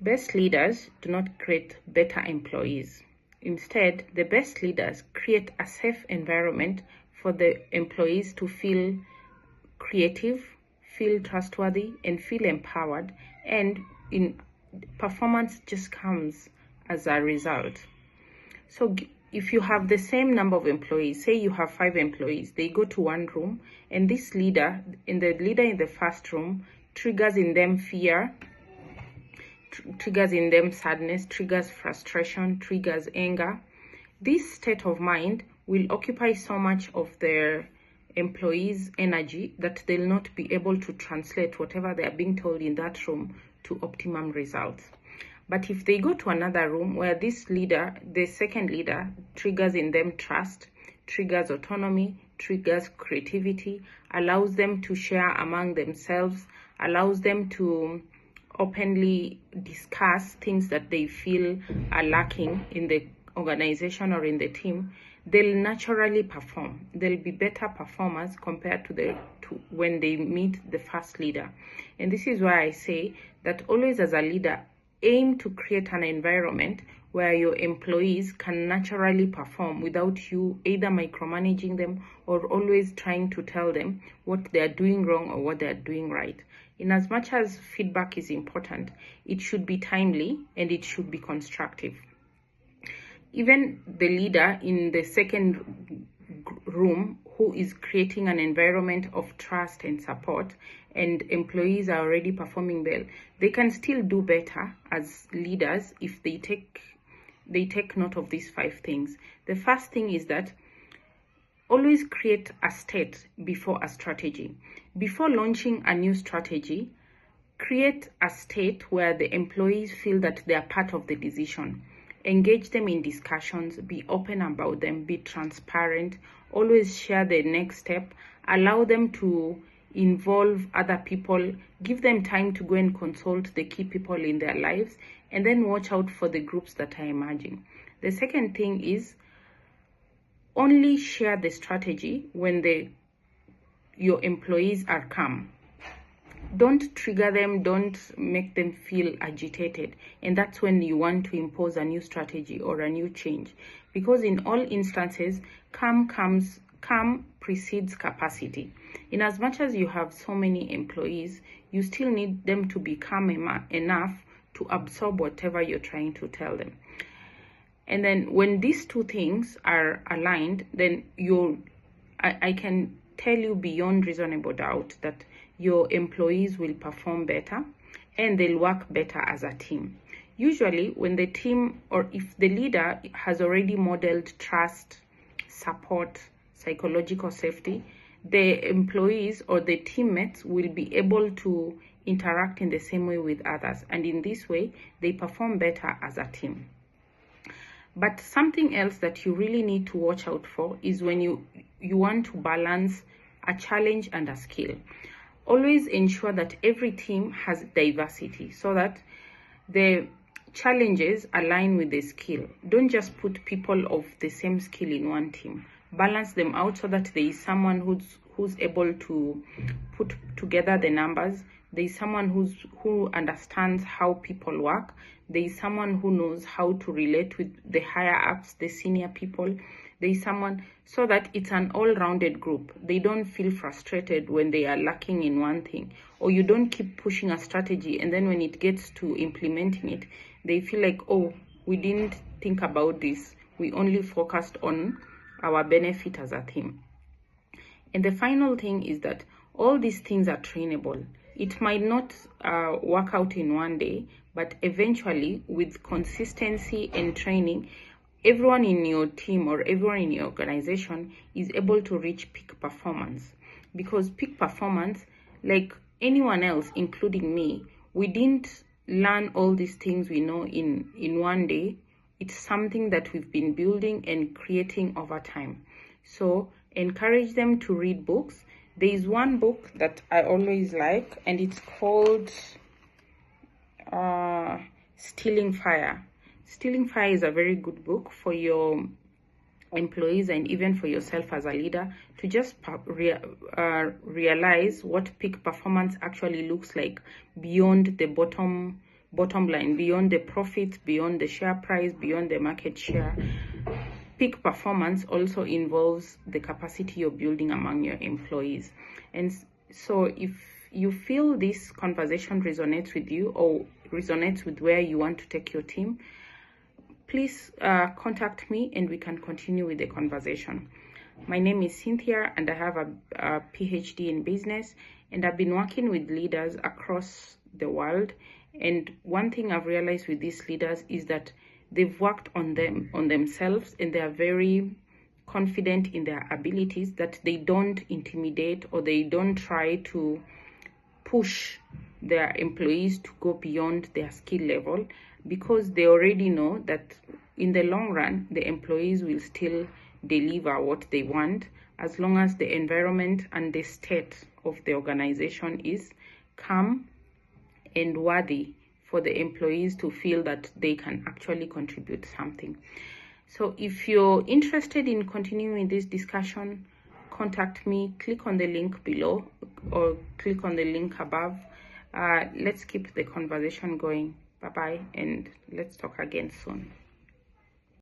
Best leaders do not create better employees. Instead, the best leaders create a safe environment for the employees to feel creative, feel trustworthy, and feel empowered, and performance just comes as a result. So if you have the same number of employees, say you have 5 employees, they go to one room, and this leader in the first room triggers in them fear, triggers in them sadness, triggers frustration, triggers anger. This state of mind will occupy so much of their employees' energy that they'll not be able to translate whatever they are being told in that room to optimum results. But if they go to another room where this leader, the second leader, triggers in them trust, triggers autonomy, triggers creativity, allows them to share among themselves, allows them to openly discuss things that they feel are lacking in the organization or in the team, they'll naturally perform. They'll be better performers compared to when they meet the first leader. And this is why I say that always as a leader, aim to create an environment where your employees can naturally perform without you either micromanaging them or always trying to tell them what they're doing wrong or what they're doing right. In as much as feedback is important, it should be timely and it should be constructive. Even the leader in the second room who is creating an environment of trust and support, and employees are already performing well, they can still do better as leaders if they take note of these 5 things. The first thing is that always create a state before a strategy. Before launching a new strategy, create a state where the employees feel that they are part of the decision. Engage them in discussions, be open about them, be transparent, always share the next step, allow them to involve other people, give them time to go and consult the key people in their lives, and then watch out for the groups that are emerging. The second thing is only share the strategy when your employees are calm. Don't trigger them, don't make them feel agitated. And that's when you want to impose a new strategy or a new change. Because in all instances, calm precedes capacity. In as much as you have so many employees, you still need them to be calm enough to absorb whatever you're trying to tell them. And then when these 2 things are aligned, then I can tell you beyond reasonable doubt that your employees will perform better and they'll work better as a team. Usually when the team, or if the leader has already modeled trust, support, psychological safety, the employees or the teammates will be able to interact in the same way with others, and in this way they perform better as a team. But something else that you really need to watch out for is when you want to balance a challenge and a skill. Always ensure that every team has diversity so that the challenges align with the skill. Don't just put people of the same skill in one team. Balance them out so that there is someone who's able to put together the numbers. There is someone who understands how people work. There is someone who knows how to relate with the higher ups, the senior people. There is someone, so that it's an all-rounded group. They don't feel frustrated when they are lacking in one thing, or you don't keep pushing a strategy and then when it gets to implementing it, they feel like, oh, we didn't think about this. We only focused on our benefit as a team. And the final thing is that all these things are trainable. It might not work out in one day, but eventually with consistency and training, everyone in your team or everyone in your organization is able to reach peak performance. Because peak performance, like anyone else, including me, we didn't learn all these things we know in one day. It's something that we've been building and creating over time. So encourage them to read books. There is one book that I always like, and it's called Stealing Fire. Stealing Fire is a very good book for your employees and even for yourself as a leader to just realize what peak performance actually looks like beyond the bottom bottom line, beyond the profit, beyond the share price, beyond the market share. Peak performance also involves the capacity you're building among your employees. And so if you feel this conversation resonates with you or resonates with where you want to take your team, please contact me and we can continue with the conversation. My name is Cynthia and I have a PhD in business, and I've been working with leaders across the world. And one thing I've realized with these leaders is that they've worked on themselves, and they are very confident in their abilities, that they don't intimidate or they don't try to push their employees to go beyond their skill level, because they already know that in the long run the employees will still deliver what they want, as long as the environment and the state of the organization is calm and worthy for the employees to feel that they can actually contribute something. So if you're interested in continuing this discussion, contact me, click on the link below or click on the link above. Let's keep the conversation going. Bye-bye, and let's talk again soon.